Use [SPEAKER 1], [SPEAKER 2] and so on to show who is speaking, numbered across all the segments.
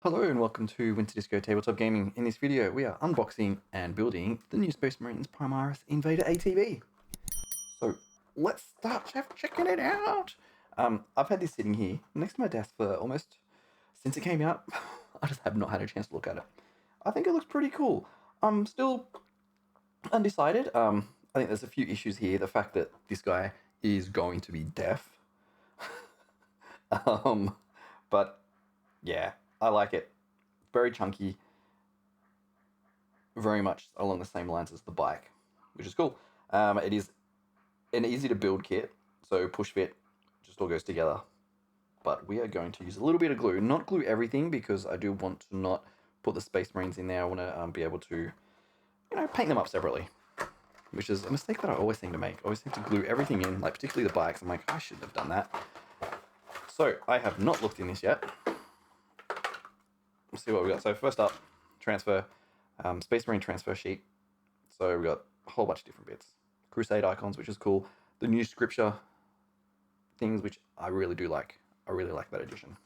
[SPEAKER 1] Hello and welcome to Winter Disco Tabletop Gaming. In this video, we are unboxing and building the new Space Marines Primaris Invader ATV. So let's start checking it out. I've had this sitting here next to my desk for almost since it came out. I just have not had a chance to look at it. I think it looks pretty cool. I'm still undecided. I think there's a few issues here. The fact that this guy is going to be deaf. But yeah, I like it. Very chunky. Very much along the same lines as the bike, which is cool. It is an easy to build kit, so push fit just all goes together. But we are going to use a little bit of glue, not glue everything because I do want to not put the Space Marines in there. I want to be able to, paint them up separately, which is a mistake that I always seem to make. I always seem to glue everything in, like particularly the bikes. I'm like, I shouldn't have done that. So I have not looked in this yet. Let's see what we got. So first up, transfer, Space Marine transfer sheet. So we got a whole bunch of different bits. Crusade icons, which is cool. The new scripture things, which I really do like. I really like that addition.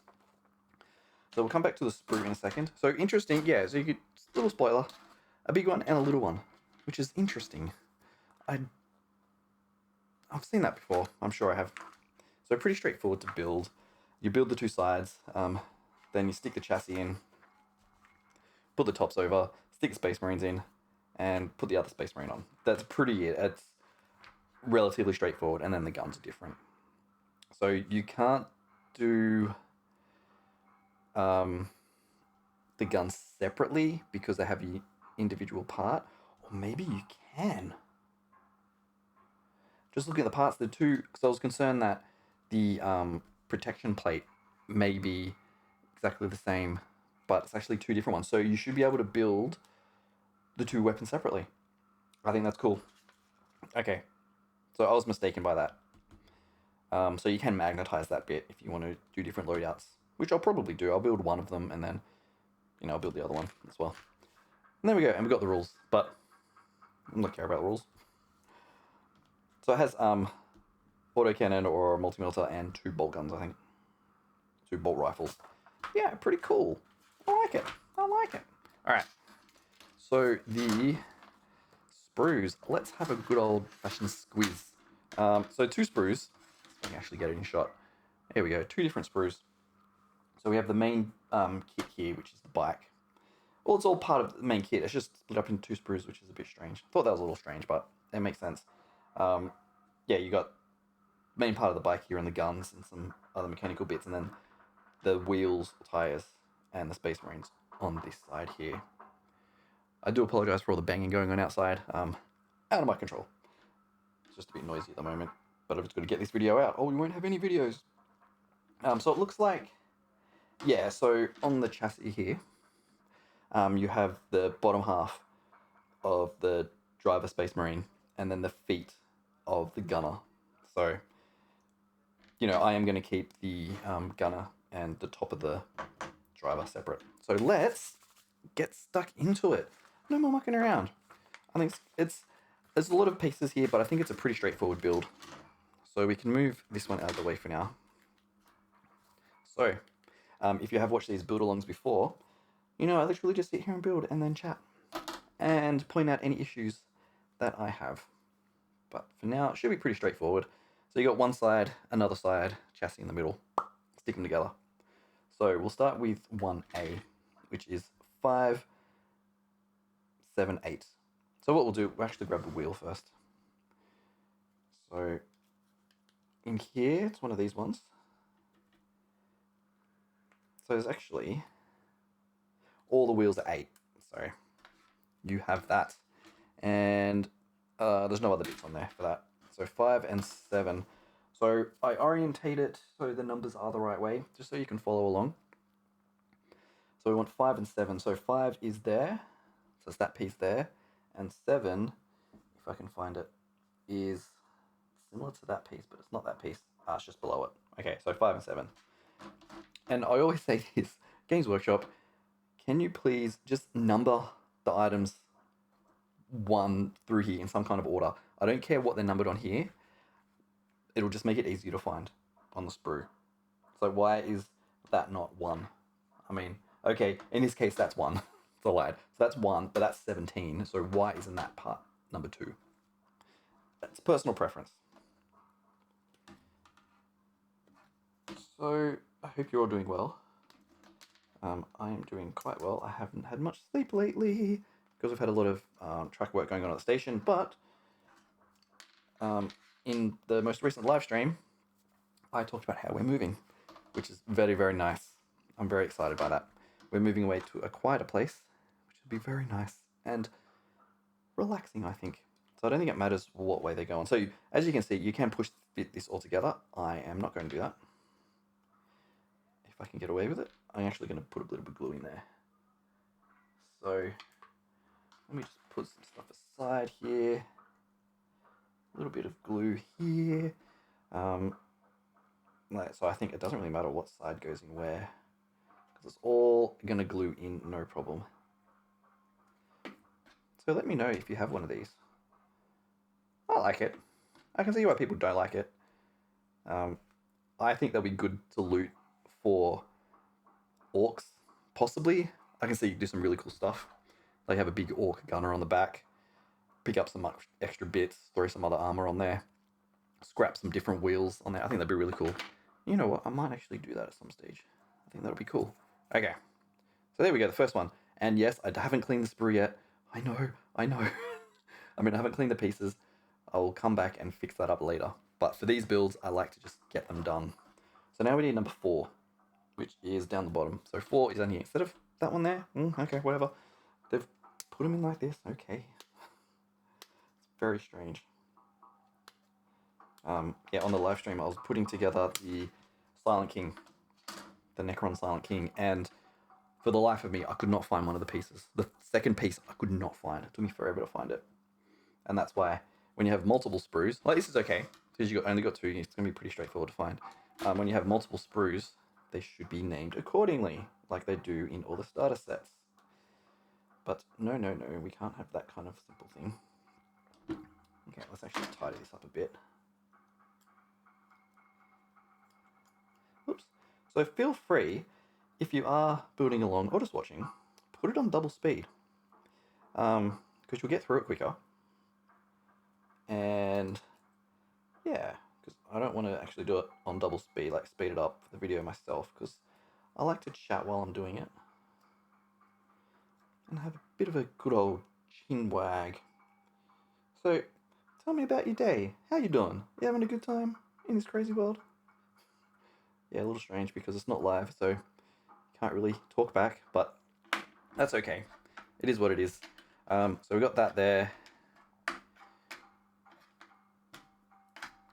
[SPEAKER 1] So we'll come back to the sprue in a second. So interesting, yeah, so you get a little spoiler, a big one and a little one, which is interesting. I've seen that before, I'm sure I have. So pretty straightforward to build. You build the two sides, then you stick the chassis in, put the tops over, stick the Space Marines in, and put the other Space Marine on. That's pretty it. It's relatively straightforward, and then the guns are different. So you can't do the guns separately because they have the individual part, or maybe you can. Just looking at the parts, the two, because I was concerned that the protection plate may be exactly the same, but it's actually two different ones. So you should be able to build the two weapons separately. I think that's cool. Okay, so I was mistaken by that. So you can magnetize that bit if you want to do different loadouts, which I'll probably do. I'll build one of them and then, I'll build the other one as well. And there we go, and we got the rules, but I'm not care about the rules. So it has autocannon or multi-melter and 2 bolt guns, I think. 2 bolt rifles. Yeah, pretty cool. I like it. Alright. So the sprues. Let's have a good old-fashioned squeeze. So 2 sprues. I can actually get it in shot. Here we go. 2 different sprues. So we have the main kit here, which is the bike. Well, it's all part of the main kit. It's just split up into 2 sprues, which is a bit strange. Thought that was a little strange, but it makes sense. Yeah, you got the main part of the bike here and the guns and some other mechanical bits, and then the wheels, tires, and the Space Marines on this side here. I do apologize for all the banging going on outside. Out of my control. It's just a bit noisy at the moment, but I've just got to get this video out. Oh, we won't have any videos. So it looks like, yeah, so on the chassis here, you have the bottom half of the driver Space Marine and then the feet of the gunner. So, I am going to keep the gunner and the top of the driver separate. So let's get stuck into it. No more mucking around. I think there's a lot of pieces here, but I think it's a pretty straightforward build. So we can move this one out of the way for now. So, if you have watched these build-alongs before, I literally just sit here and build and then chat and point out any issues that I have. But for now, it should be pretty straightforward. So you got one side, another side, chassis in the middle, stick them together. So we'll start with 1A, which is 5, 7, 8. So what we'll do, we'll actually grab the wheel first. So in here, it's one of these ones. So there's actually, all the wheels are 8. So you have that. And there's no other bits on there for that. So 5 and 7. So I orientate it so the numbers are the right way, just so you can follow along. So we want 5 and 7. So 5 is there. So it's that piece there. And 7, if I can find it, is similar to that piece, but it's not that piece. It's just below it. Okay, so 5 and 7. And I always say this, Games Workshop, can you please just number the items 1 through here in some kind of order? I don't care what they're numbered on here. It'll just make it easier to find on the sprue. So why is that not 1? I mean, Okay, in this case, that's 1. It's a lie. So that's 1, but that's 17. So why isn't that part number 2? That's personal preference. So I hope you're all doing well. I am doing quite well. I haven't had much sleep lately because we've had a lot of track work going on at the station, but in the most recent live stream, I talked about how we're moving, which is very, very nice. I'm very excited by that. We're moving away to a quieter place, which would be very nice and relaxing, I think. So I don't think it matters what way they go on. So as you can see, you can fit this all together. I am not going to do that. If I can get away with it, I'm actually going to put a little bit of glue in there. So let me just put some stuff aside here. A little bit of glue here. So I think it doesn't really matter what side goes in where, because it's all going to glue in, no problem. So let me know if you have one of these. I like it. I can see why people don't like it. I think they'll be good to loot for orcs, possibly. I can see you do some really cool stuff. They have a big orc gunner on the back. Pick up some extra bits, throw some other armor on there. Scrap some different wheels on there. I think that'd be really cool. You know what? I might actually do that at some stage. I think that'll be cool. Okay. So there we go, the first one. And yes, I haven't cleaned the sprue yet. I know. I mean, I haven't cleaned the pieces. I'll come back and fix that up later. But for these builds, I like to just get them done. So now we need number 4, which is down the bottom. So 4 is down here. Instead of that one there, okay, whatever. They've put them in like this, okay. It's very strange. Yeah, on the live stream, I was putting together the Silent King, the Necron Silent King, and for the life of me, I could not find one of the pieces. The second piece, I could not find. It took me forever to find it. And that's why when you have multiple sprues, like this is okay, because you only got 2, it's going to be pretty straightforward to find. When you have multiple sprues, they should be named accordingly, like they do in all the starter sets. But no, we can't have that kind of simple thing. Okay, let's actually tidy this up a bit. Oops. So feel free, if you are building along or just watching, put it on double speed, because you'll get through it quicker. And yeah, because I don't want to actually do it on double speed, like speed it up for the video myself, because I like to chat while I'm doing it and have a bit of a good old chin wag. So tell me about your day. How you doing? You having a good time in this crazy world? Yeah, a little strange because it's not live, so you can't really talk back, but that's okay. It is what it is. So we got that there.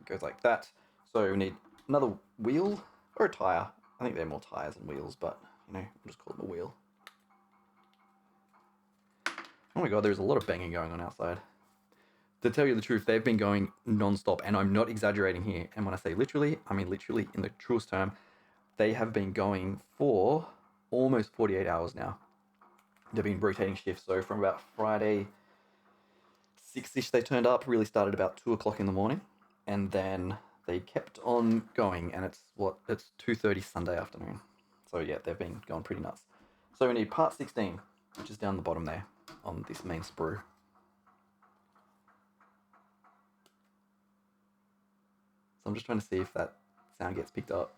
[SPEAKER 1] It goes like that. So we need another wheel or a tire. I think they're more tires than wheels, but we'll just call them a wheel. Oh my god, there's a lot of banging going on outside. To tell you the truth, they've been going non-stop, and I'm not exaggerating here. And when I say literally, I mean literally in the truest term. They have been going for almost 48 hours now. They've been rotating shifts, so from about Friday 6ish they turned up, really started about 2 o'clock in the morning, and then they kept on going, and it's 2:30 Sunday afternoon. So yeah, they've been going pretty nuts. So we need part 16, which is down the bottom there on this main sprue. So I'm just trying to see if that sound gets picked up.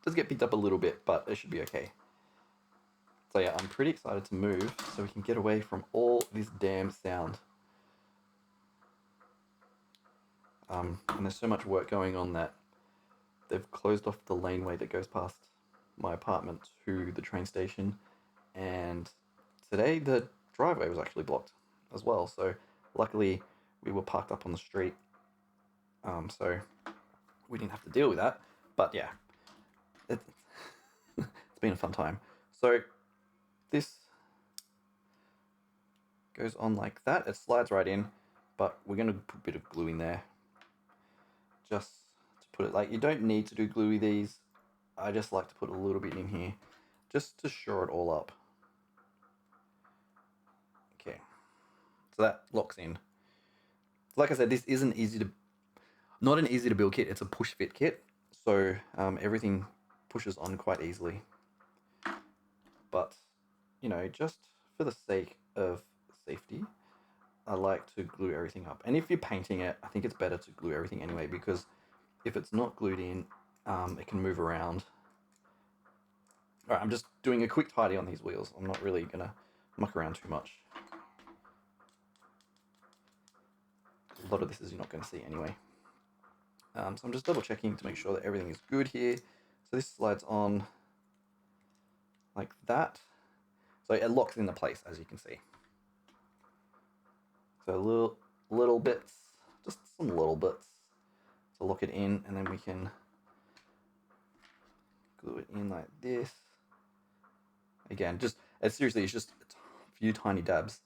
[SPEAKER 1] It does get picked up a little bit, but it should be okay. So yeah, I'm pretty excited to move so we can get away from all this damn sound. And there's so much work going on that they've closed off the laneway that goes past my apartment to the train station, and today the driveway was actually blocked as well, so luckily we were parked up on the street, so we didn't have to deal with that. But yeah, it's been a fun time. So this goes on like that. It slides right in, but we're going to put a bit of glue in there just to put it, like, you don't need to do glue with these. I just like to put a little bit in here just to shore it all up. Okay, so that locks in. Like I said, this isn't not an easy to build kit. It's a push fit kit, so everything pushes on quite easily. But, you know, just for the sake of safety, I like to glue everything up. And if you're painting it, I think it's better to glue everything anyway, because if it's not glued in, it can move around. All right, I'm just doing a quick tidy on these wheels. I'm not really going to muck around too much. A lot of this is you're not going to see anyway. So I'm just double checking to make sure that everything is good here. So this slides on like that. So it locks into place, as you can see. So little bits, just some little bits to lock it in, and then we can glue it in like this. Again, just seriously, it's just a few tiny dabs,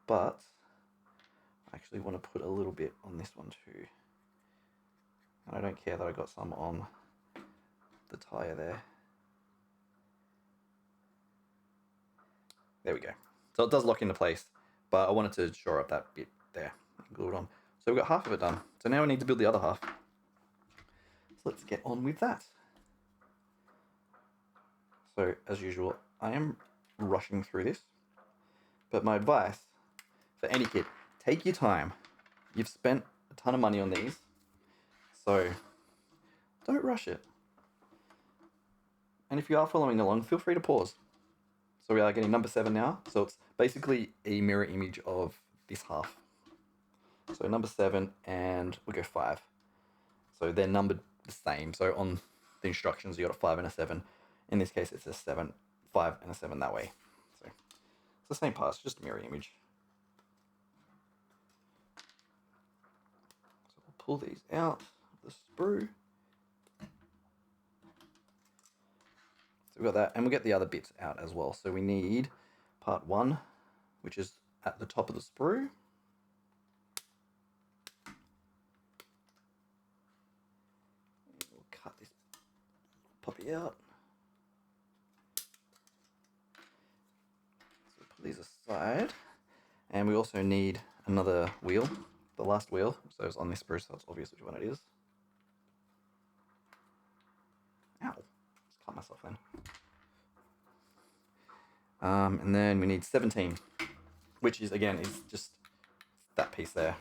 [SPEAKER 1] but I actually want to put a little bit on this one too. And I don't care that I got some on the tire there. There we go. So it does lock into place, but I wanted to shore up that bit there and glue it on. So we've got half of it done. So now we need to build the other half. So let's get on with that. So as usual, I am rushing through this, but my advice for any kit, take your time. You've spent a ton of money on these, so don't rush it. And if you are following along, feel free to pause. So we are getting number 7 now. So it's basically a mirror image of this half. So number 7, and we'll go 5. So they're numbered the same. So on the instructions, you got a 5 and a 7. In this case, it's a 7, 5 and a 7 that way. So it's the same parts, just a mirror image. So we'll pull these out of the sprue. So we've got that, and we'll get the other bits out as well. So we need part 1, which is at the top of the sprue. We'll cut this puppy out. So put these aside. And we also need another wheel, the last wheel. So it's on this sprue, so it's obvious which one it is. Ow, just cut myself then. And then we need 17, which is, again, is just that piece there,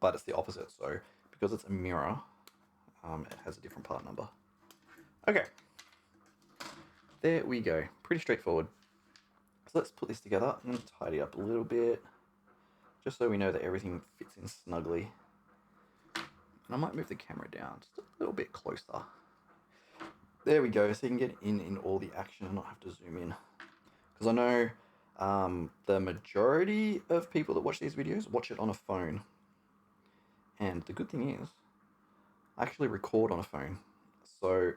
[SPEAKER 1] but it's the opposite. So because it's a mirror, it has a different part number. Okay, there we go. Pretty straightforward. So let's put this together and tidy up a little bit, just so we know that everything fits in snugly. And I might move the camera down just a little bit closer. There we go, so you can get in all the action and not have to zoom in. Because I know the majority of people that watch these videos watch it on a phone. And the good thing is, I actually record on a phone. So,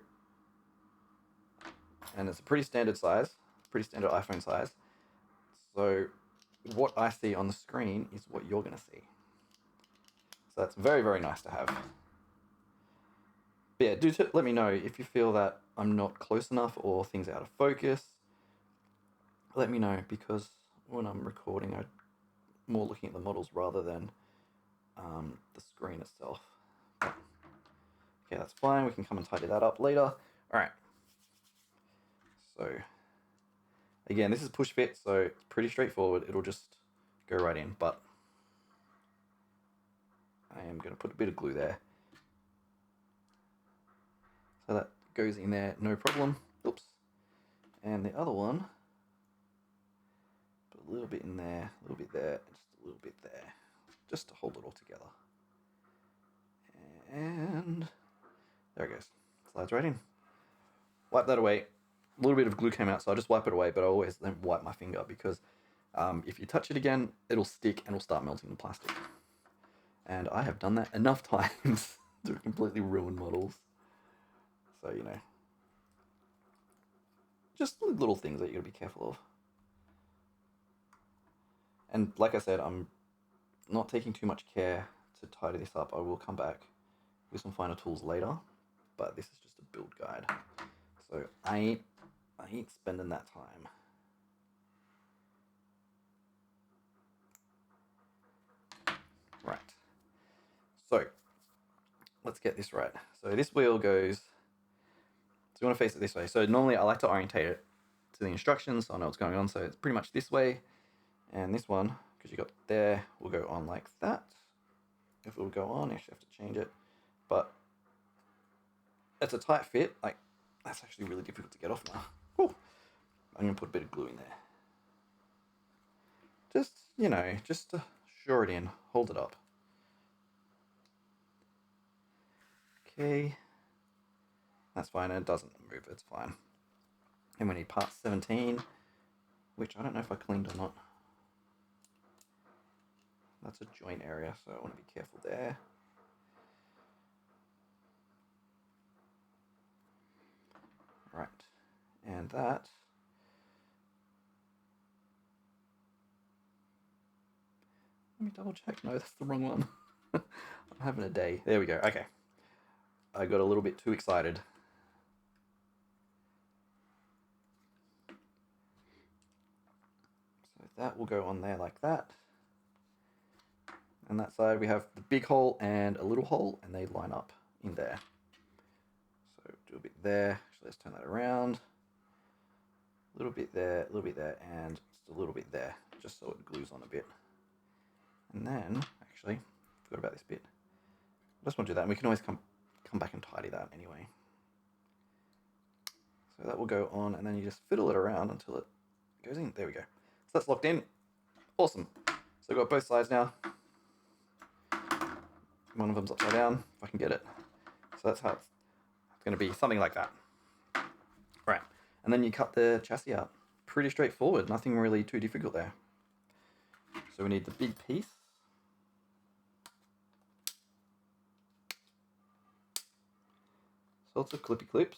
[SPEAKER 1] and it's a pretty standard size, pretty standard iPhone size. So what I see on the screen is what you're going to see. So that's very, very nice to have. But yeah, do let me know if you feel that I'm not close enough or things are out of focus. Let me know, because when I'm recording, I'm more looking at the models rather than the screen itself. But, okay, that's fine. We can come and tidy that up later. All right. So again, this is push fit, so it's pretty straightforward. It'll just go right in, but I am going to put a bit of glue there. So that goes in there, no problem. Oops. And the other one, put a little bit in there, a little bit there, and just a little bit there, just to hold it all together. And there it goes. Slides right in. Wipe that away. A little bit of glue came out, so I just wipe it away, but I always then wipe my finger, because if you touch it again, it'll stick and it'll start melting the plastic. And I have done that enough times to completely ruin models. So, you know, just little things that you gotta be careful of. And like I said, I'm not taking too much care to tidy this up. I will come back with some finer tools later, but this is just a build guide. So I ain't spending that time. Right. So let's get this right. So this wheel goes you want to face it this way. So normally I like to orientate it to the instructions so I know what's going on. So it's pretty much this way. And this one, because you got there, will go on like that. If it will go on, you actually have to change it. But it's a tight fit. Like, that's actually really difficult to get off now. Whew. I'm going to put a bit of glue in there. Just, you know, just to shore it in. Hold it up. Okay. That's fine. It doesn't move. It's fine. And we need part 17, which I don't know if I cleaned or not. That's a joint area, so I want to be careful there. Right. And that... Let me double check. No, that's the wrong one. I'm having a day. There we go. Okay. I got a little bit too excited. So that will go on there like that. And that side we have the big hole and a little hole, and they line up in there. So do a bit there. Actually, let's turn that around. A little bit there, a little bit there, and just a little bit there, just so it glues on a bit. And then, actually, forgot about this bit. I just want to do that, and we can always come back and tidy that anyway. So that will go on, and then you just fiddle it around until it goes in. There we go. So that's locked in. Awesome. So I've got both sides now. One of them's upside down, if I can get it. So that's how it's going to be, something like that. Right. And then you cut the chassis out. Pretty straightforward, nothing really too difficult there. So we need the big piece. Lots of clippy clips.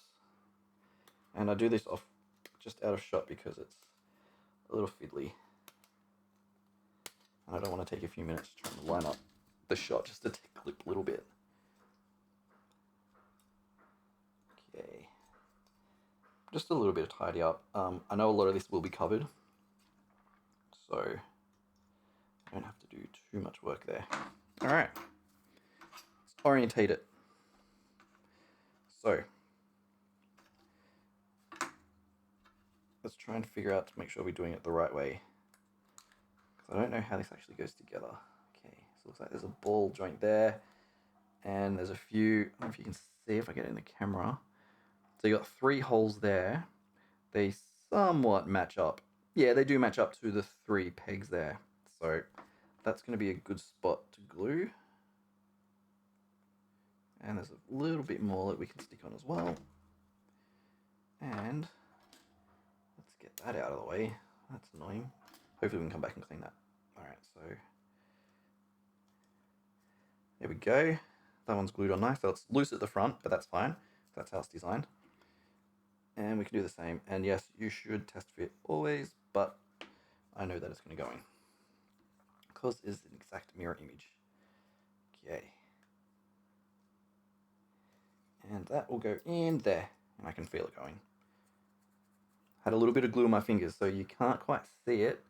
[SPEAKER 1] And I do this off just out of shot because it's a little fiddly. And I don't want to take a few minutes trying to line up the shot just to clip a little bit. Okay. Just a little bit of tidy up. I know a lot of this will be covered, so I don't have to do too much work there. All right, let's orientate it. So let's try and figure out to make sure we're doing it the right way, because I don't know how this actually goes together. Okay, so it looks like there's a ball joint there, and there's a few, I don't know if you can see if I get it in the camera. So you got 3 holes there. They somewhat match up. Yeah, they do match up to the 3 pegs there. So that's going to be a good spot to glue. And there's a little bit more that we can stick on as well. And let's get that out of the way. That's annoying. Hopefully we can come back and clean that. Alright, so there we go. That one's glued on nice. So it's loose at the front, but that's fine. That's how it's designed. And we can do the same. And yes, you should test fit always, but I know that it's going to go in, because it's an exact mirror image. Okay. And that will go in there, and I can feel it going. Had a little bit of glue on my fingers, so you can't quite see it.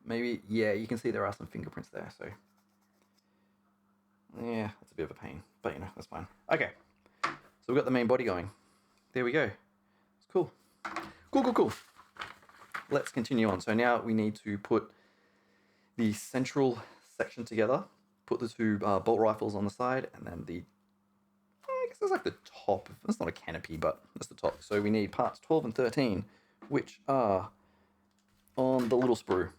[SPEAKER 1] Maybe, yeah, you can see there are some fingerprints there, so yeah, that's a bit of a pain, but you know, that's fine. Okay, so we've got the main body going. There we go. It's cool. Cool. Let's continue on. So now we need to put the central section together, put the 2 bolt rifles on the side, and then the, I guess it's like the top. It's not a canopy, but that's the top. So we need parts 12 and 13, which are on the little sprue.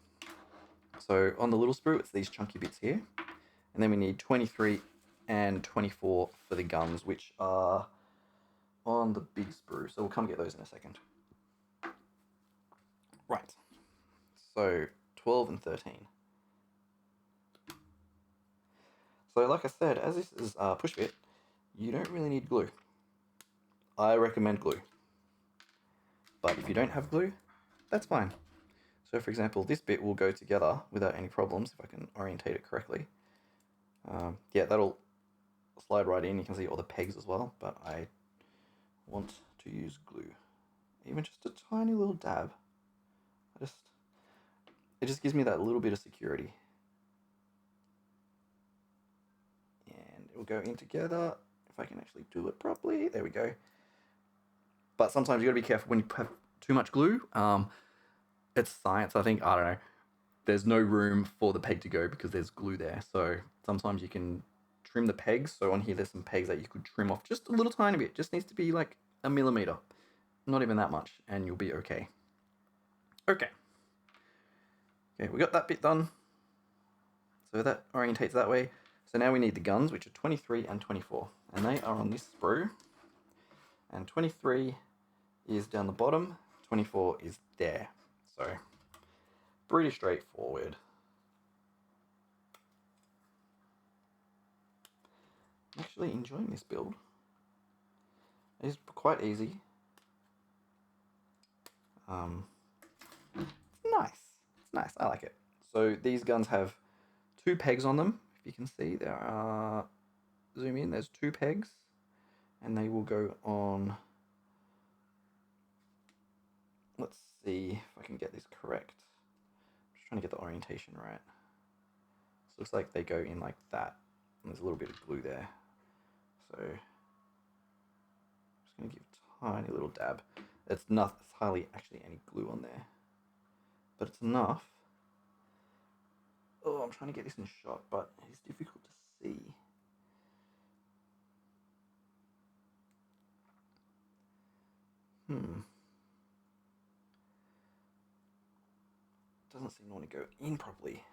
[SPEAKER 1] So on the little sprue, it's these chunky bits here. And then we need 23 and 24 for the guns, which are on the big sprue. So we'll come get those in a second. Right. So 12 and 13. So like I said, as this is push fit, you don't really need glue. I recommend glue. But if you don't have glue, that's fine. So for example, this bit will go together without any problems if I can orientate it correctly. Yeah, that'll slide right in. You can see all the pegs as well, but I want to use glue. Even just a tiny little dab. It just gives me that little bit of security. And it will go in together. If I can actually do it properly, there we go. But sometimes you got to be careful when you have too much glue. It's science, I think. I don't know. There's no room for the peg to go because there's glue there. So sometimes you can trim the pegs. So on here, there's some pegs that you could trim off just a little tiny bit. Just needs to be like a millimeter. Not even that much, and you'll be okay. Okay. Okay, we got that bit done. So that orientates that way. So now we need the guns, which are 23 and 24. And they are on this sprue. And 23 is down the bottom. 24 is there. So pretty straightforward. I'm actually enjoying this build. It's quite easy. It's nice. It's nice. I like it. So these guns have 2 pegs on them. If you can see, there are, zoom in, there's 2 pegs. And they will go on, let's see if I can get this correct. I'm just trying to get the orientation right. This looks like they go in like that. And there's a little bit of glue there. So I'm just going to give a tiny little dab. It's hardly actually any glue on there. But it's enough. Oh, I'm trying to get this in shot, but it's difficult to see. Doesn't seem to want to go in properly.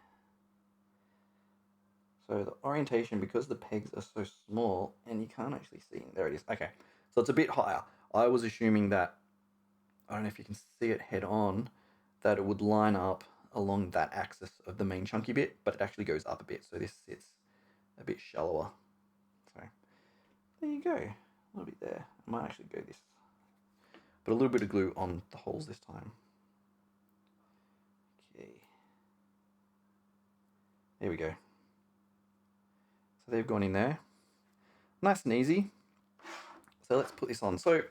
[SPEAKER 1] So the orientation, because the pegs are so small, and you can't actually see, there it is. Okay, so it's a bit higher. I was assuming that, I don't know if you can see it head on, that it would line up along that axis of the main chunky bit, but it actually goes up a bit, so this sits a bit shallower. So there you go, a little bit there. I might actually go this, but a little bit of glue on the holes this time. Okay, there we go. So they've gone in there, nice and easy. So let's put this on. So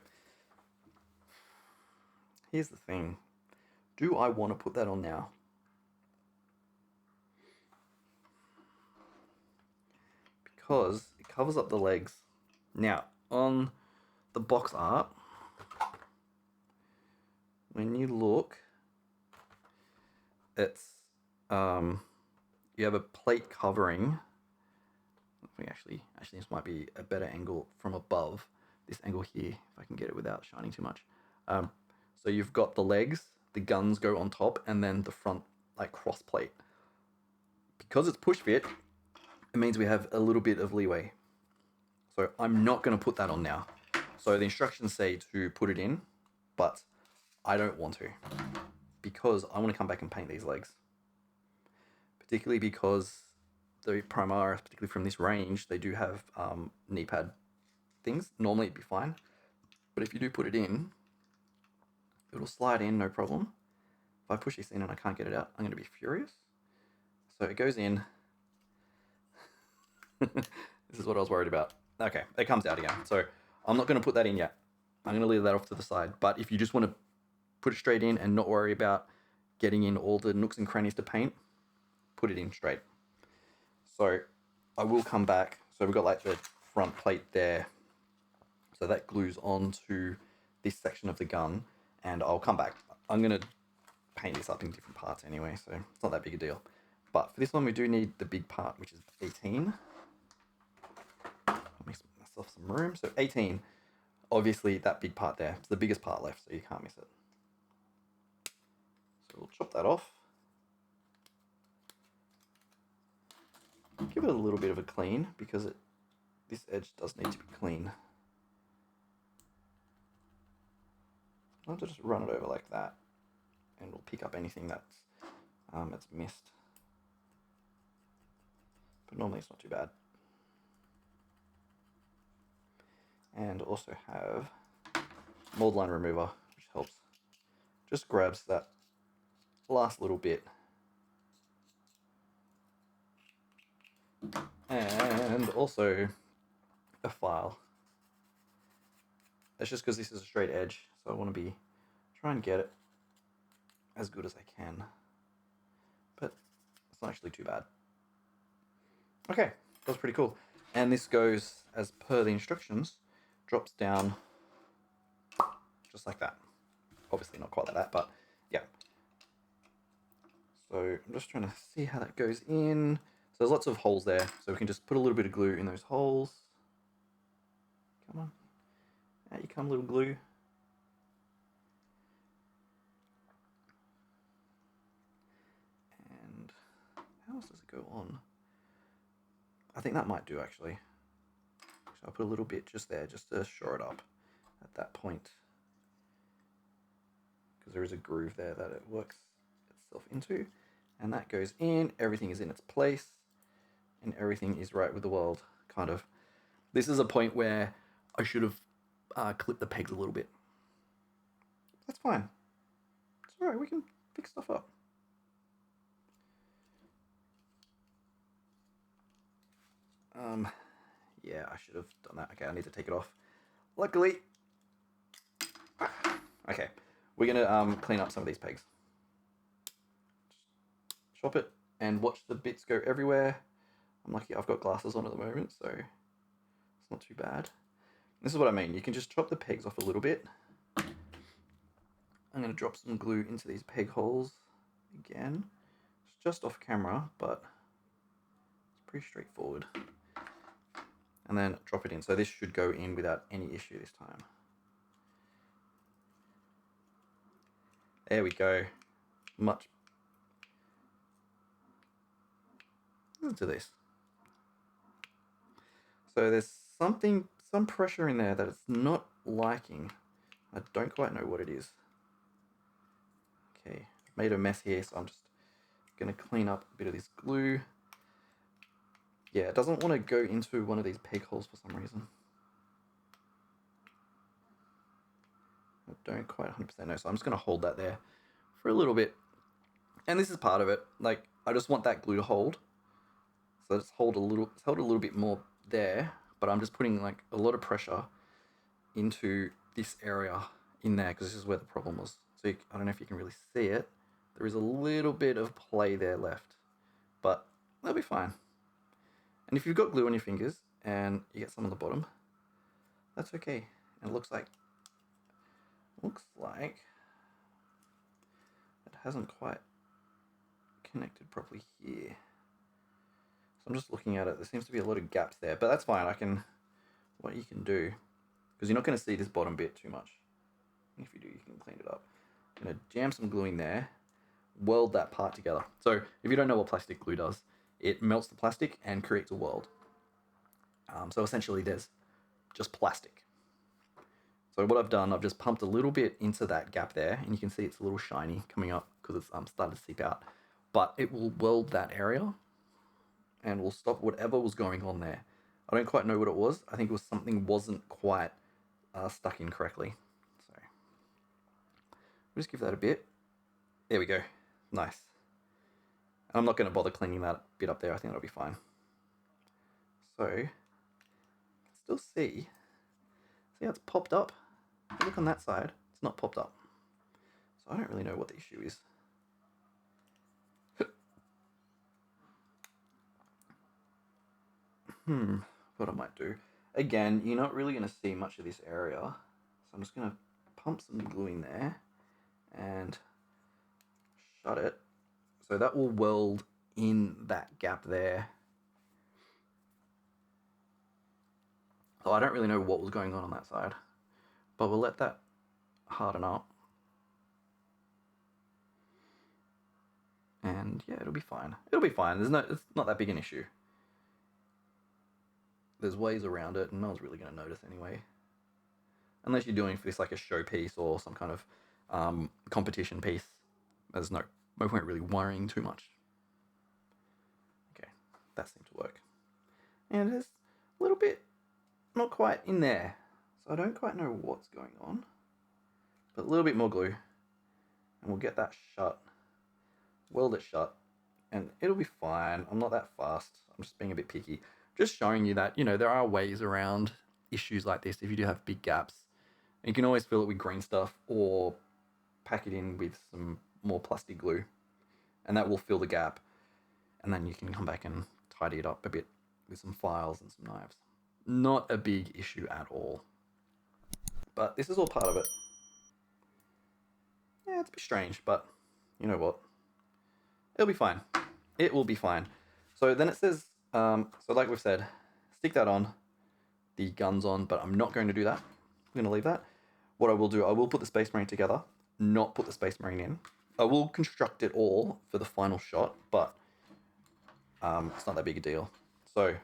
[SPEAKER 1] here's the thing. Do I want to put that on now? Because it covers up the legs. Now, on the box art, when you look, it's you have a plate covering. Actually, this might be a better angle from above. This angle here, if I can get it without shining too much. So you've got the legs, the guns go on top, and then the front like cross plate. Because it's push fit, it means we have a little bit of leeway. So I'm not going to put that on now. So the instructions say to put it in, but I don't want to, because I want to come back and paint these legs. Particularly because the Primaris, particularly from this range, they do have knee pad things. Normally it'd be fine, but if you do put it in, it'll slide in, no problem. If I push this in and I can't get it out, I'm going to be furious. So it goes in. This is what I was worried about. Okay, it comes out again. So I'm not going to put that in yet. I'm going to leave that off to the side. But if you just want to put it straight in and not worry about getting in all the nooks and crannies to paint, put it in straight. So I will come back. So we've got like the front plate there. So that glues onto this section of the gun, and I'll come back. I'm going to paint this up in different parts anyway, so it's not that big a deal. But for this one, we do need the big part, which is 18. I'll make myself some room. So 18, obviously that big part there. It's the biggest part left, so you can't miss it. So we'll chop that off. Give it a little bit of a clean, because this edge does need to be clean. I'll just run it over like that, and we'll pick up anything that's missed. But normally it's not too bad. And also have mold line remover, which helps. Just grabs that last little bit. And also a file. That's just because this is a straight edge, so I want to try and get it as good as I can. But it's not actually too bad. Okay, that's pretty cool. And this goes, as per the instructions, drops down just like that. Obviously not quite like that, but yeah. So I'm just trying to see how that goes in. So there's lots of holes there, so we can just put a little bit of glue in those holes. Come on. Out you come, little glue. And how else does it go on? I think that might do, actually. So I'll put a little bit just there, just to shore it up at that point. Because there is a groove there that it works itself into. And that goes in, everything is in its place, and everything is right with the world, kind of. This is a point where I should have clipped the pegs a little bit. That's fine. It's alright, we can fix stuff up. Yeah, I should have done that. Okay, I need to take it off. Luckily. Okay, we're gonna clean up some of these pegs. Chop it and watch the bits go everywhere. I'm lucky I've got glasses on at the moment, so it's not too bad. This is what I mean. You can just chop the pegs off a little bit. I'm going to drop some glue into these peg holes again. It's just off camera, but it's pretty straightforward. And then drop it in. So this should go in without any issue this time. There we go. Much. Listen to this. So there's some pressure in there that it's not liking. I don't quite know what it is. Okay, I've made a mess here, so I'm just going to clean up a bit of this glue. Yeah, it doesn't want to go into one of these peg holes for some reason. I don't quite 100% know, so I'm just going to hold that there for a little bit. And this is part of it. Like, I just want that glue to hold. So it's held a little bit more there, but I'm just putting like a lot of pressure into this area in there because this is where the problem was. So I don't know if you can really see it. There is a little bit of play there left, but that'll be fine. And if you've got glue on your fingers and you get some on the bottom, that's okay. And it looks like it hasn't quite connected properly here. So I'm just looking at it. There seems to be a lot of gaps there, but that's fine. What you can do, because you're not going to see this bottom bit too much. If you do, you can clean it up. I'm going to jam some glue in there, weld that part together. So if you don't know what plastic glue does, it melts the plastic and creates a weld. So essentially there's just plastic. So what I've done, I've just pumped a little bit into that gap there, and you can see it's a little shiny coming up because it's started to seep out. But it will weld that area and will stop whatever was going on there. I don't quite know what it was. I think it was something wasn't quite stuck in correctly. So we'll just give that a bit. There we go. Nice. I'm not going to bother cleaning that bit up there. I think that'll be fine. So, you can still see how it's popped up? If you look on that side, it's not popped up. So I don't really know what the issue is. What I might do. Again, you're not really going to see much of this area. So I'm just going to pump some glue in there and shut it. So that will weld in that gap there. Oh, I don't really know what was going on that side, but we'll let that harden up. And yeah, it'll be fine. It'll be fine. It's not that big an issue. There's ways around it, and no one's really going to notice anyway. Unless you're doing this like a showpiece or some kind of competition piece. There's no point really worrying too much. Okay, that seemed to work. And there's a little bit not quite in there. So I don't quite know what's going on. But a little bit more glue. And we'll get that shut. Weld it shut. And it'll be fine. I'm not that fast. I'm just being a bit picky. Just showing you that, there are ways around issues like this if you do have big gaps. And you can always fill it with green stuff or pack it in with some more plastic glue. And that will fill the gap. And then you can come back and tidy it up a bit with some files and some knives. Not a big issue at all. But this is all part of it. Yeah, it's a bit strange, but you know what? It'll be fine. It will be fine. So then it says, so like we've said, stick that on, the guns on, but I'm not going to do that. I'm going to leave that. What I will do, I will put the Space Marine together, not put the Space Marine in. I will construct it all for the final shot, but it's not that big a deal. So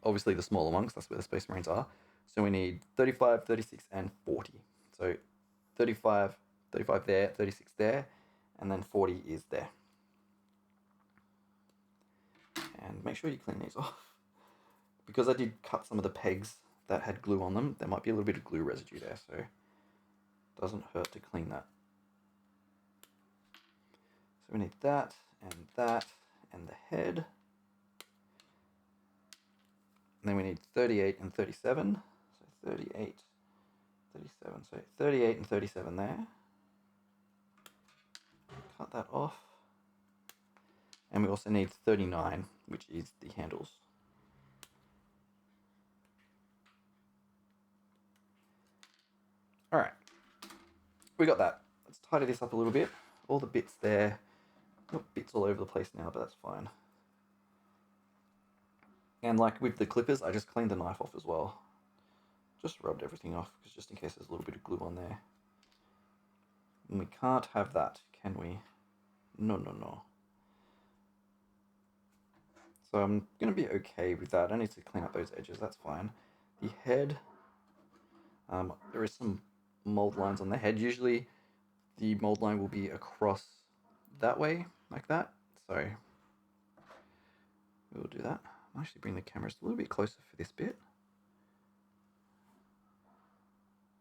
[SPEAKER 1] obviously the smaller ones, that's where the Space Marines are. So we need 35, 36, and 40. So 35 there, 36 there, and then 40 is there. And make sure you clean these off. Because I did cut some of the pegs that had glue on them, there might be a little bit of glue residue there, so it doesn't hurt to clean that. So we need that, and the head. And then we need 38 and 37. So 38, 37. So 38 and 37 there. Cut that off. And we also need 39, which is the handles. All right. We got that. Let's tidy this up a little bit. All the bits there. Got bits all over the place now, but that's fine. And like with the clippers, I just cleaned the knife off as well. Just rubbed everything off, because just in case there's a little bit of glue on there. And we can't have that, can we? No, no, no. So I'm going to be okay with that. I need to clean up those edges, that's fine. The head, there is some mold lines on the head. Usually the mold line will be across that way, like that. So we'll do that. I'll actually bring the cameras a little bit closer for this bit.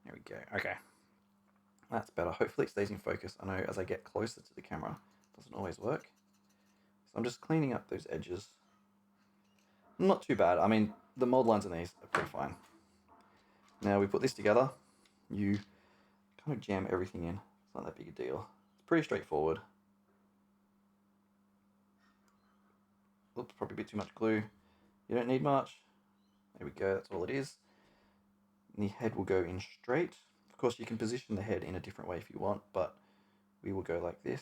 [SPEAKER 1] There we go. Okay. That's better. Hopefully it stays in focus. I know as I get closer to the camera, it doesn't always work. So I'm just cleaning up those edges. Not too bad. I mean, the mold lines on these are pretty fine. Now we put this together. You kind of jam everything in. It's not that big a deal. It's pretty straightforward. Oops, probably a bit too much glue. You don't need much. There we go, that's all it is. And the head will go in straight. Of course, you can position the head in a different way if you want, but we will go like this.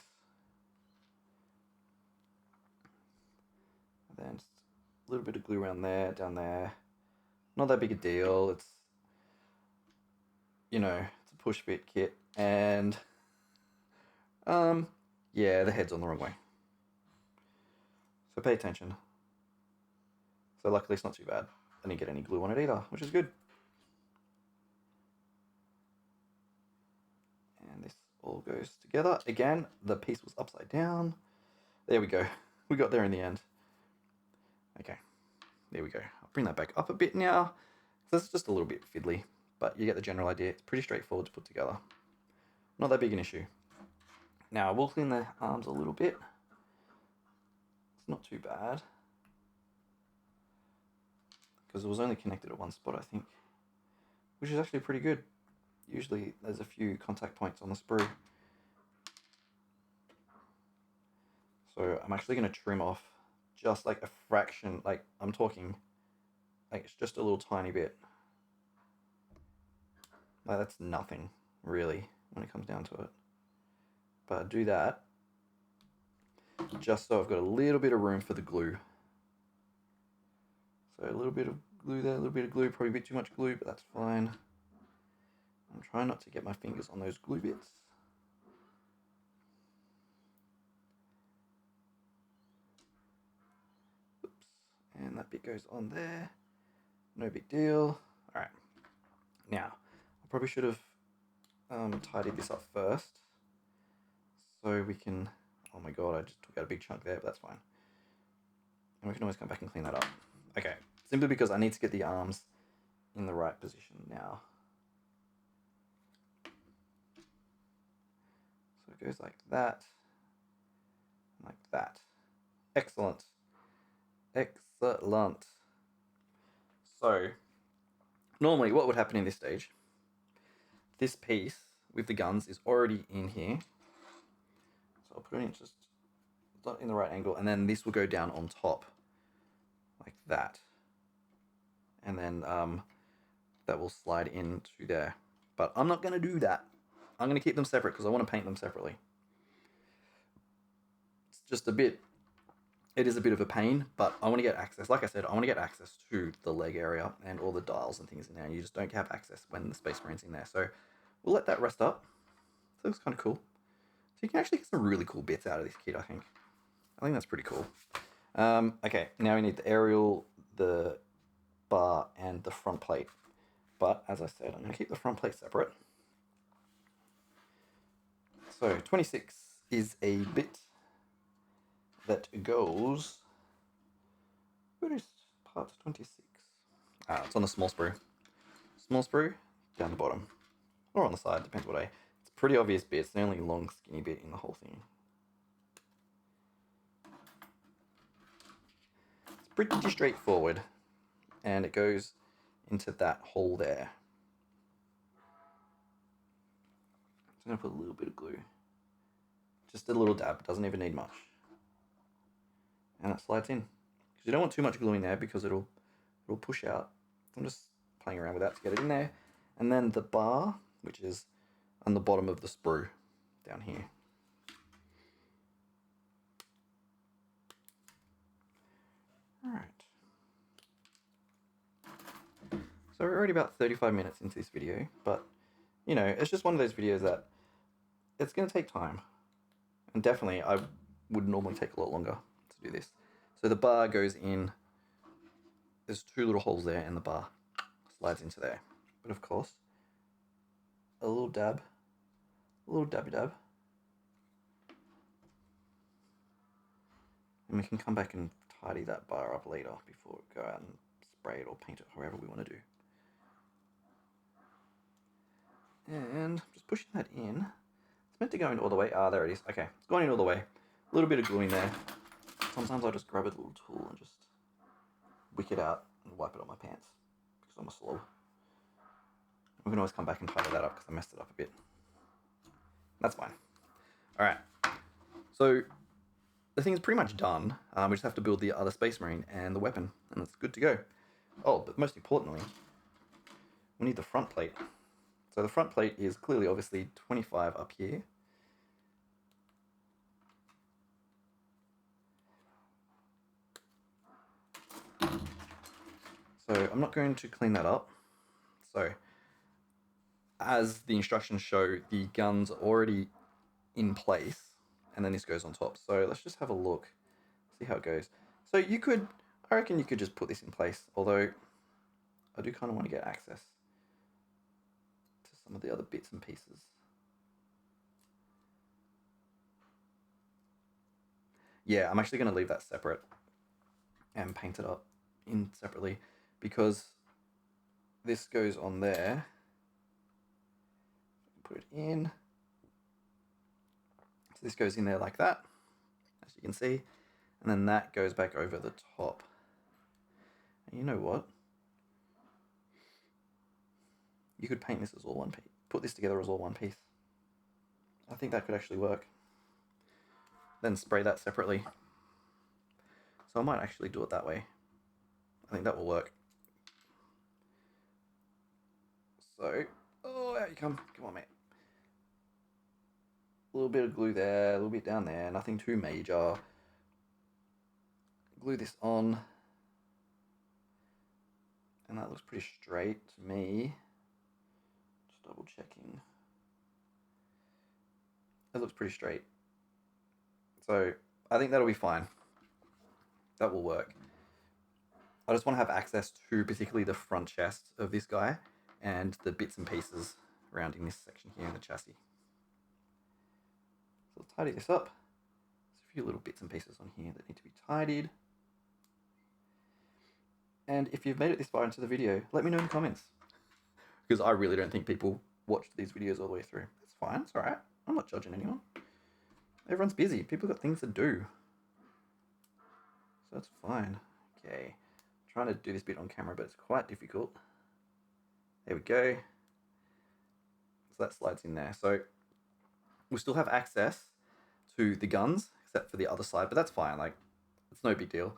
[SPEAKER 1] And then just a little bit of glue around there, down there. Not that big a deal. It's, you know, it's a push fit kit, and yeah, the head's on the wrong way. So pay attention. So luckily it's not too bad. I didn't get any glue on it either, which is good. And this all goes together. Again, the piece was upside down. There we go. We got there in the end. Okay, there we go. I'll bring that back up a bit now. This is just a little bit fiddly, but you get the general idea. It's pretty straightforward to put together. Not that big an issue. Now, we'll clean the arms a little bit. It's not too bad, because it was only connected at one spot, I think, which is actually pretty good. Usually there's a few contact points on the sprue. So I'm actually going to trim off just like a fraction, like I'm talking, like it's just a little tiny bit. Like that's nothing, really, when it comes down to it. But I do that just so I've got a little bit of room for the glue. So a little bit of glue there, a little bit of glue, probably a bit too much glue, but that's fine. I'm trying not to get my fingers on those glue bits. Oops, and that bit goes on there. No big deal. All right. Now, I probably should have tidied this up first, so we can. Oh my god, I just took out a big chunk there, but that's fine. And we can always come back and clean that up. Okay, simply because I need to get the arms in the right position now. So it goes like that, like that. Excellent. Excellent. So, normally what would happen in this stage, this piece with the guns is already in here. So I'll put it in just not in the right angle, and then this will go down on top, like that. And then that will slide into there. But I'm not going to do that. I'm going to keep them separate because I want to paint them separately. just a bit, it is a bit of a pain, but I want to get access. Like I said, I want to get access to the leg area and all the dials and things in there. You just don't have access when the Space Marine's in there. So we'll let that rest up. So it looks kind of cool. So you can actually get some really cool bits out of this kit, I think. I think that's pretty cool. Okay, now we need the aerial, the bar, and the front plate. But as I said, I'm going to keep the front plate separate. So 26 is a bit that goes... Where is part 26? It's on the small sprue. Small sprue, down the bottom. Or on the side, depends what way. It's a pretty obvious bit. It's the only long, skinny bit in the whole thing. It's pretty straightforward. And it goes into that hole there. I'm going to put a little bit of glue. Just a little dab. Doesn't even need much. And it slides in. Because you don't want too much glue in there because it'll push out. I'm just playing around with that to get it in there. And then the bar, which is on the bottom of the sprue down here. Alright. So we're already about 35 minutes into this video, but you know, it's just one of those videos that it's going to take time. And definitely I would normally take a lot longer to do this. So the bar goes in, there's two little holes there and the bar slides into there. But of course, a little dab, a little dabby dab. And we can come back and tidy that bar up later before we go out and spray it or paint it, however we want to do. And just pushing that in. It's meant to go in all the way. Ah, there it is. Okay, it's going in all the way. A little bit of glue in there. Sometimes I just grab a little tool and just wick it out and wipe it on my pants because I'm a slob. We can always come back and tidy that up because I messed it up a bit. That's fine. Alright. So the thing is pretty much done. We just have to build the other Space Marine and the weapon, and it's good to go. Oh, but most importantly, we need the front plate. So the front plate is clearly, obviously, 25 up here. So I'm not going to clean that up. So as the instructions show, the guns are already in place, and then this goes on top. So let's just have a look, see how it goes. So you could, I reckon you could just put this in place, although I do kind of want to get access to some of the other bits and pieces. Yeah, I'm actually going to leave that separate and paint it up in separately because this goes on there. Put it in. So this goes in there like that, as you can see, and then that goes back over the top. And you know what? You could paint this as all one piece. Put this together as all one piece. I think that could actually work. Then spray that separately. So I might actually do it that way. I think that will work. So, oh, out you come. Come on, mate. A little bit of glue there, a little bit down there, nothing too major. Glue this on. And that looks pretty straight to me. Just double checking. It looks pretty straight. So I think that'll be fine. That will work. I just want to have access to particularly the front chest of this guy and the bits and pieces surrounding this section here in the chassis. So let's tidy this up. There's a few little bits and pieces on here that need to be tidied. And if you've made it this far into the video, let me know in the comments. Because I really don't think people watch these videos all the way through. That's fine, it's alright. I'm not judging anyone. Everyone's busy. People got things to do. So that's fine. Okay. I'm trying to do this bit on camera, but it's quite difficult. There we go. So that slides in there. So we still have access to the guns, except for the other side, but that's fine. Like, it's no big deal.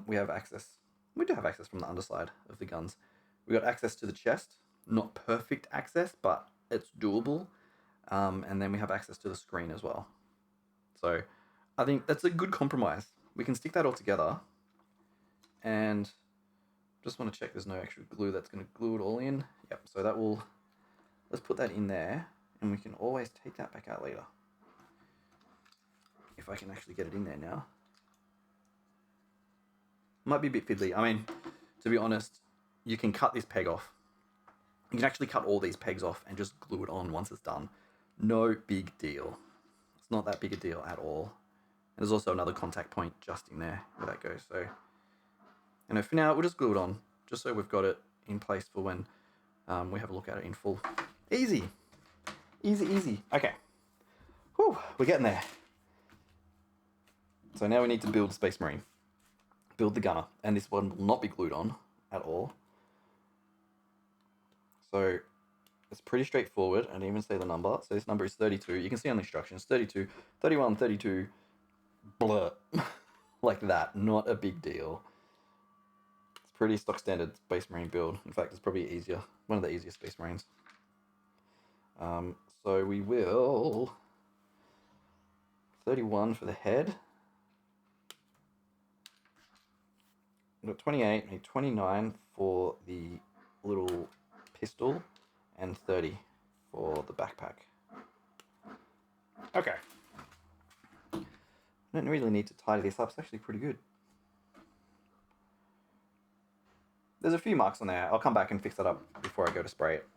[SPEAKER 1] We have access. We do have access from the underside of the guns. We got access to the chest. Not perfect access, but it's doable. And then we have access to the screen as well. So I think that's a good compromise. We can stick that all together, and just want to check there's no extra glue that's going to glue it all in. Yep, so that will, let's put that in there, and we can always take that back out later. If I can actually get it in there now. Might be a bit fiddly. I mean, to be honest, you can cut this peg off. You can actually cut all these pegs off and just glue it on once it's done. No big deal. It's not that big a deal at all. And there's also another contact point just in there where that goes. So, you know, for now, we'll just glue it on, just so we've got it in place for when we have a look at it in full. Easy. Easy, easy. Okay. Whew, we're getting there. So now we need to build Space Marine. Build the gunner. And this one will not be glued on at all. So it's pretty straightforward. I didn't even say the number. So this number is 32. You can see on the instructions, 32, 31, 32, blah. Like that. Not a big deal. It's pretty stock standard Space Marine build. In fact, it's probably easier. One of the easiest Space Marines. So we will... 31 for the head. We've got 28, we need 29 for the little pistol, and 30 for the backpack. Okay. I don't really need to tidy this up, it's actually pretty good. There's a few marks on there, I'll come back and fix that up before I go to spray it.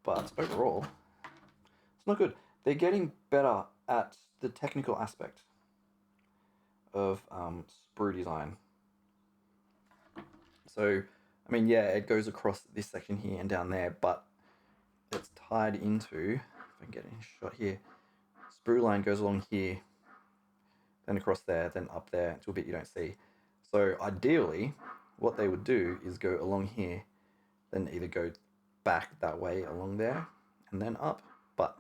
[SPEAKER 1] But overall, it's not good. They're getting better at the technical aspect of sprue design. So, I mean, yeah, it goes across this section here and down there, but it's tied into, if I can get a shot here, sprue line goes along here, then across there, then up there to a bit you don't see. So ideally, what they would do is go along here, then either go back that way along there, and then up, but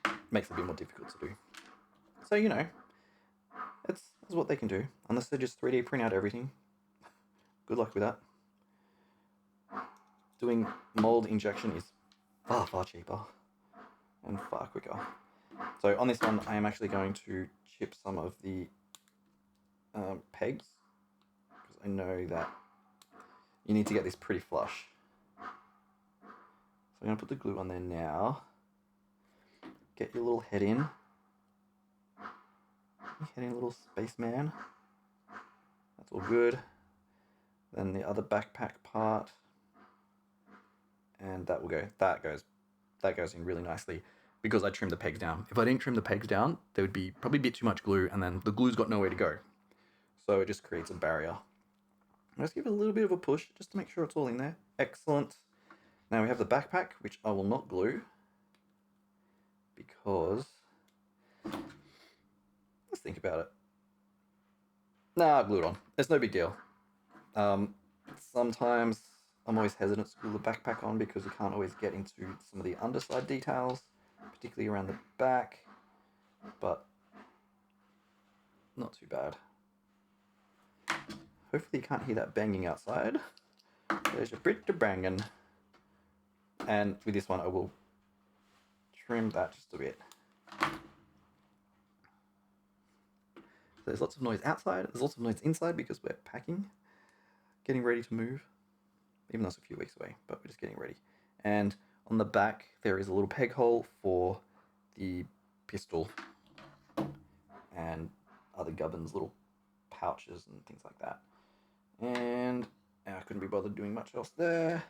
[SPEAKER 1] it makes it a bit more difficult to do. So, you know, it's what they can do, unless they just 3D print out everything. Good luck with that. Doing mold injection is far, far cheaper and far quicker. So on this one, I am actually going to chip some of the pegs, because I know that you need to get this pretty flush. So I'm going to put the glue on there now. Get your little head in. Head in, little spaceman. That's all good. Then the other backpack part. And that will go, that goes in really nicely because I trimmed the pegs down. If I didn't trim the pegs down, there would be probably a bit too much glue, and then the glue's got nowhere to go. So it just creates a barrier. Let's give it a little bit of a push just to make sure it's all in there. Excellent. Now we have the backpack, which I will not glue because, let's think about it. Nah, I'll glue it on. It's no big deal. Sometimes I'm always hesitant to glue the backpack on because you can't always get into some of the underside details, particularly around the back, but not too bad. Hopefully you can't hear that banging outside. There's your Brit banging. And with this one I will trim that just a bit. So there's lots of noise outside, there's lots of noise inside because we're packing, getting ready to move. Even though it's a few weeks away, but we're just getting ready. And on the back, there is a little peg hole for the pistol and other gubbins, little pouches and things like that. And I couldn't be bothered doing much else there.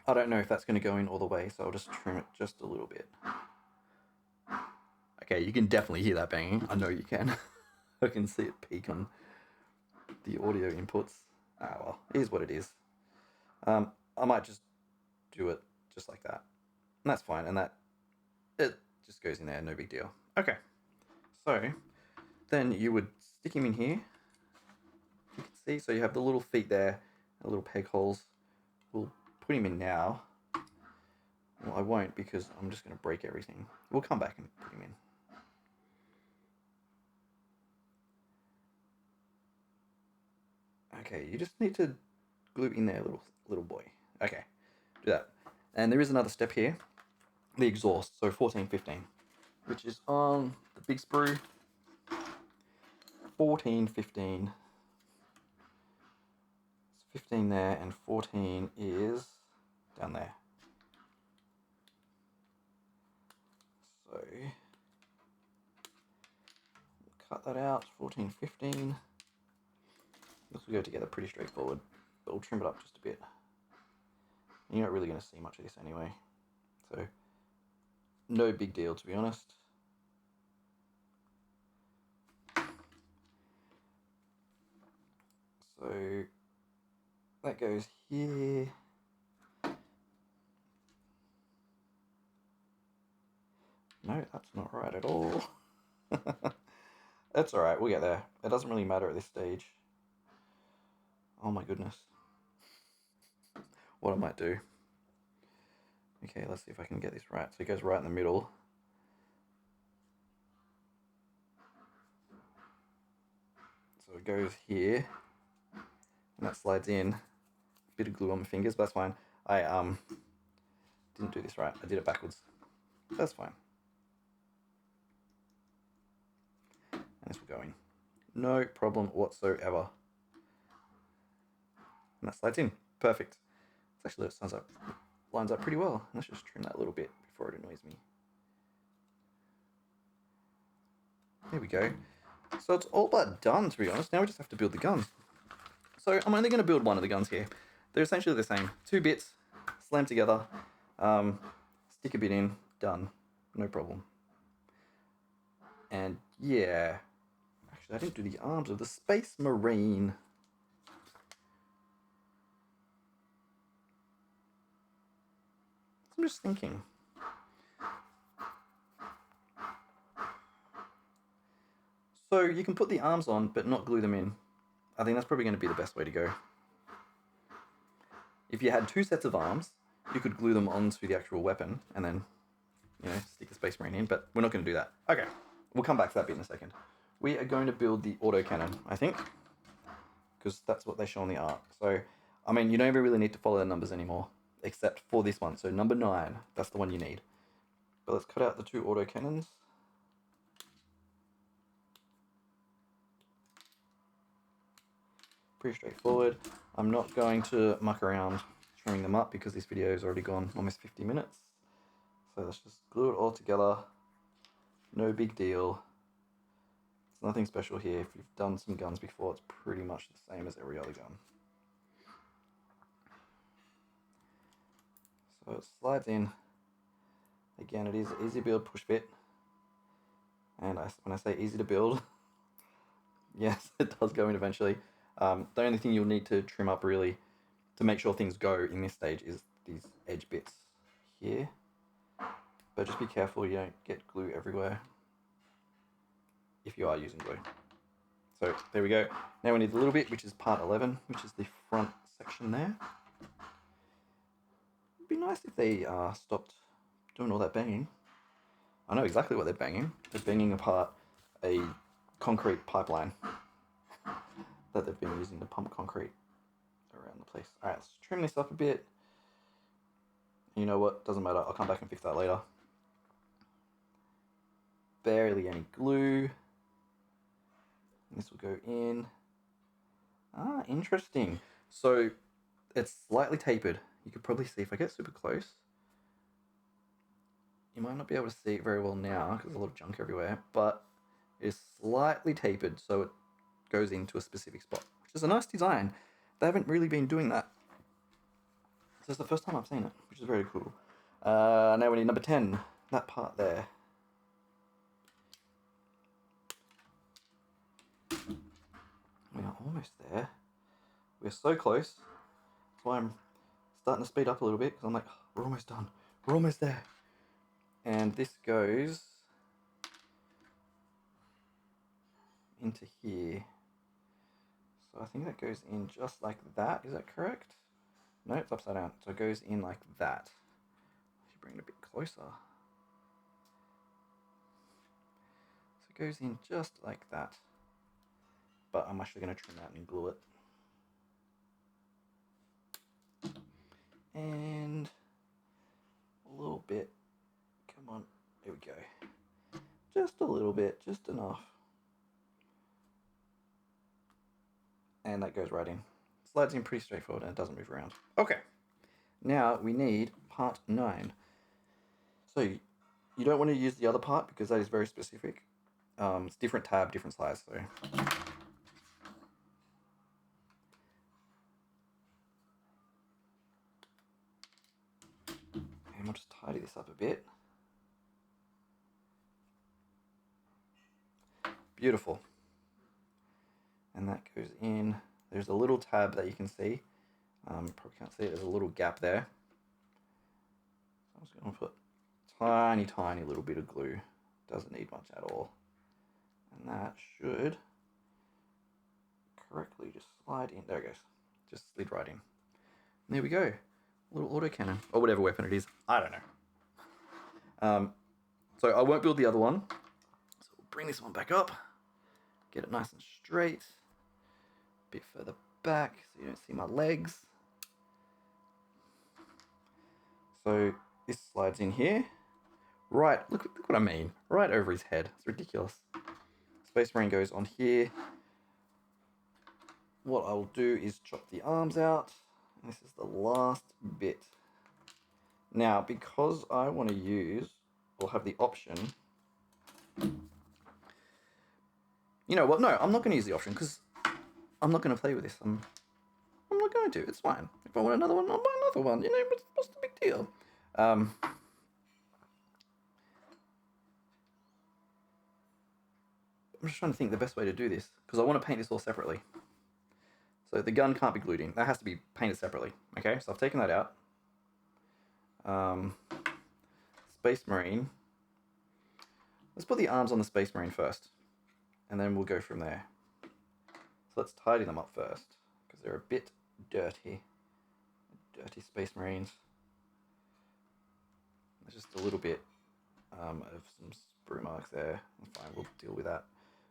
[SPEAKER 1] I don't know if that's going to go in all the way, so I'll just trim it just a little bit. Okay, you can definitely hear that banging. I know you can. I can see it peak on the audio inputs. Ah, well, it is what it is. I might just do it just like that. And that's fine, and that, it just goes in there, no big deal. Okay, so then you would stick him in here. You can see, so you have the little feet there, the little peg holes. We'll put him in now. Well, I won't because I'm just going to break everything. We'll come back and put him in. Okay, you just need to glue in there, little boy. Okay, do that. And there is another step here. the exhaust, so 14, 15, which is on the big sprue. 14, 15. It's 15 there, and 14 is down there. So cut that out, 14, 15. This will go together pretty straightforward, but we'll trim it up just a bit. And you're not really going to see much of this anyway, so no big deal, to be honest. So that goes here. No, that's not right at all. That's alright, we'll get there. It doesn't really matter at this stage. Oh my goodness. What I might do. Okay, let's see if I can get this right. So it goes right in the middle. So it goes here. And that slides in. Bit of glue on my fingers, but that's fine. I didn't do this right. I did it backwards. That's fine. And this will go in. No problem whatsoever. And that slides in. Perfect. It's actually, it lines up pretty well. Let's just trim that a little bit before it annoys me. There we go. So it's all but done, to be honest. Now we just have to build the guns. So I'm only going to build one of the guns here. They're essentially the same. 2 bits, slam together, stick a bit in, done. No problem. And yeah, actually I didn't do the arms of the Space Marine. I'm just thinking. So you can put the arms on, but not glue them in. I think that's probably going to be the best way to go. If you had 2 sets of arms, you could glue them onto the actual weapon and then, you know, stick the Space Marine in, but we're not going to do that. Okay, we'll come back to that bit in a second. We are going to build the autocannon, I think, because that's what they show on the art. So, I mean, you don't even really need to follow the numbers anymore, except for this one. So number 9, that's the one you need. But let's cut out the 2 autocannons. Pretty straightforward. I'm not going to muck around trimming them up because this video has already gone almost 50 minutes. So let's just glue it all together. No big deal. It's nothing special here. If you've done some guns before, it's pretty much the same as every other gun. So it slides in. Again, it is easy to build push fit. And when I say easy to build, yes, it does go in eventually. The only thing you'll need to trim up really to make sure things go in this stage is these edge bits here. But just be careful you don't get glue everywhere if you are using glue. So there we go. Now we need a little bit, which is part 11, which is the front section there. It'd be nice if they stopped doing all that banging. I know exactly what they're banging. They're banging apart a concrete pipeline that they've been using to pump concrete around the place. Alright, let's trim this up a bit. You know what? Doesn't matter. I'll come back and fix that later. Barely any glue. And this will go in. Ah, interesting. So it's slightly tapered. You could probably see if I get super close. You might not be able to see it very well now because there's a lot of junk everywhere, but it's slightly tapered so it goes into a specific spot, which is a nice design. They haven't really been doing that. So it's the first time I've seen it, which is very cool. Now we need number 10, that part there. We are almost there. We're so close. That's why I'm starting to speed up a little bit, because I'm like, oh, we're almost done. We're almost there. And this goes into here. So I think that goes in just like that. Is that correct? No, it's upside down. So it goes in like that. I should bring it a bit closer. So it goes in just like that. But I'm actually going to trim that and glue it. And a little bit There we go. Just a little bit, just enough. And that goes right in. Slides in pretty straightforward and it doesn't move around. Okay, now we need part 9. So you don't want to use the other part because that is very specific. It's different tab, different size. So and we'll just tidy this up a bit. Beautiful. And that goes in. There's a little tab that you can see. Probably can't see it. There's a little gap there. So I'm just going to put a tiny little bit of glue. Doesn't need much at all. And that should correctly just slide in. There it goes. Just slid right in. And there we go. Little autocannon. Or whatever weapon it is. I don't know. So I won't build the other one. So we'll bring this one back up. Get it nice and straight. A bit further back so you don't see my legs. So this slides in here. Right, look what I mean. Right over his head. It's ridiculous. Space Marine goes on here. What I'll do is chop the arms out. And this is the last bit. Now, because I want to use, or have the option. You know what? No, I'm not going to use the option because I'm not going to play with this. I'm not going to. It's fine. If I want another one, I'll buy another one. You know, what's the big deal? I'm just trying to think the best way to do this because I want to paint this all separately. So the gun can't be glued in. That has to be painted separately. Okay, so I've taken that out. Space Marine. Let's put the arms on the Space Marine first. And then we'll go from there. So let's tidy them up first. Because they're a bit dirty. Dirty Space Marines. There's just a little bit of some sprue marks there. Fine, we'll deal with that.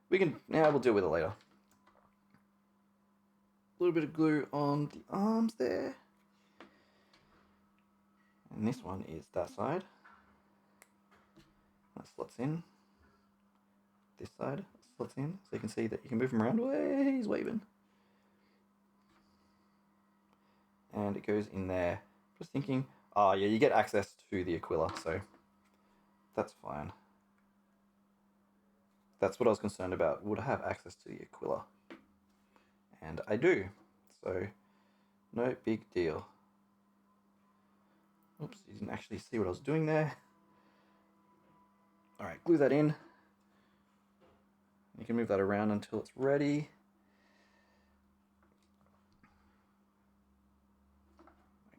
[SPEAKER 1] We'll deal with it later. A little bit of glue on the arms there. And this one is that side. That slots in. This side slots in. So you can see that you can move him around. Way he's waving. And it goes in there. Just thinking, oh yeah, you get access to the Aquila, so that's fine. That's what I was concerned about. Would I have access to the Aquila? And I do. So no big deal. Oops, you didn't actually see what I was doing there. All right, glue that in. You can move that around until it's ready.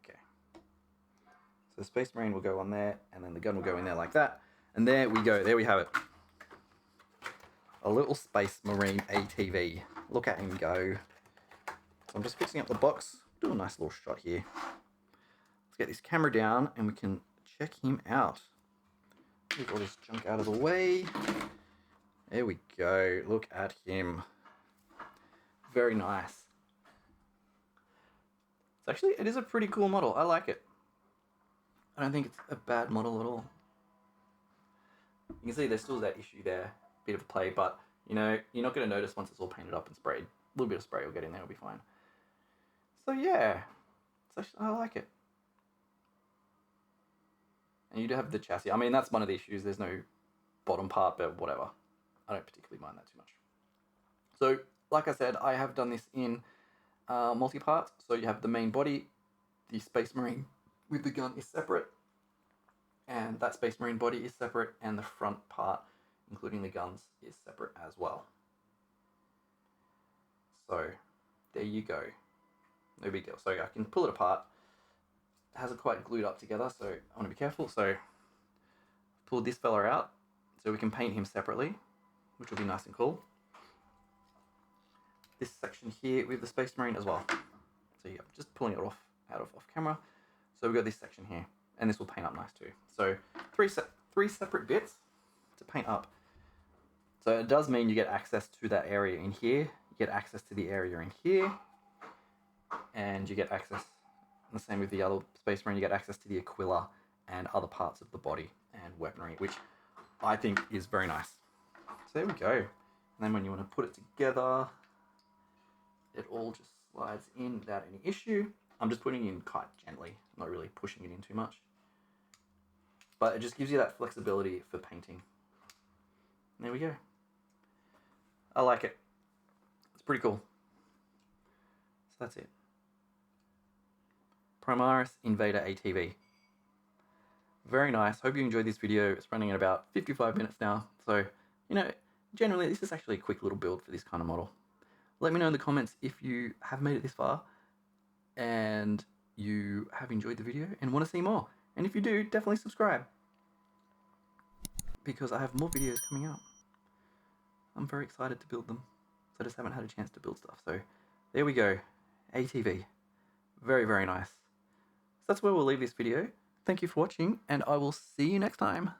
[SPEAKER 1] Okay. So the Space Marine will go on there, and then the gun will go in there like that. And there we go. There we have it. A little Space Marine ATV. Look at him go. So I'm just fixing up the box. Do a nice little shot here. Let's get this camera down and we can check him out. Move all this junk out of the way. There we go. Look at him. Very nice. It is a pretty cool model. I like it. I don't think it's a bad model at all. You can see there's still that issue there. Bit of a play, but you know, you're not going to notice once it's all painted up and sprayed. A little bit of spray will get in there, it'll be fine. So yeah, I like it. And you do have the chassis. I mean, that's one of the issues. There's no bottom part, but whatever. I don't particularly mind that too much. So, like I said, I have done this in multi-parts. So you have the main body, the Space Marine with the gun is separate, and that Space Marine body is separate, and the front part, including the guns, is separate as well. So, there you go. No big deal. So I can pull it apart. It hasn't quite glued up together, so I want to be careful. So, pull this fella out so we can paint him separately, which will be nice and cool. This section here with the Space Marine as well. So yeah, just pulling it off camera. So we've got this section here, and this will paint up nice too. So three separate bits to paint up. So it does mean you get access to that area in here, you get access to the area in here, and you get access, the same with the other Space Marine, you get access to the Aquila and other parts of the body and weaponry, which I think is very nice. So there we go. And then when you want to put it together, it all just slides in without any issue. I'm just putting it in quite gently, not really pushing it in too much. But it just gives you that flexibility for painting. There we go. I like it. It's pretty cool. So that's it. Primaris Invader ATV. Very nice. Hope you enjoyed this video. It's running at about 55 minutes now. So, you know, generally this is actually a quick little build for this kind of model. Let me know in the comments if you have made it this far and you have enjoyed the video and want to see more. And if you do, definitely subscribe, because I have more videos coming out. I'm very excited to build them. So I just haven't had a chance to build stuff. So there we go. ATV. Very, very nice. So that's where we'll leave this video. Thank you for watching, and I will see you next time.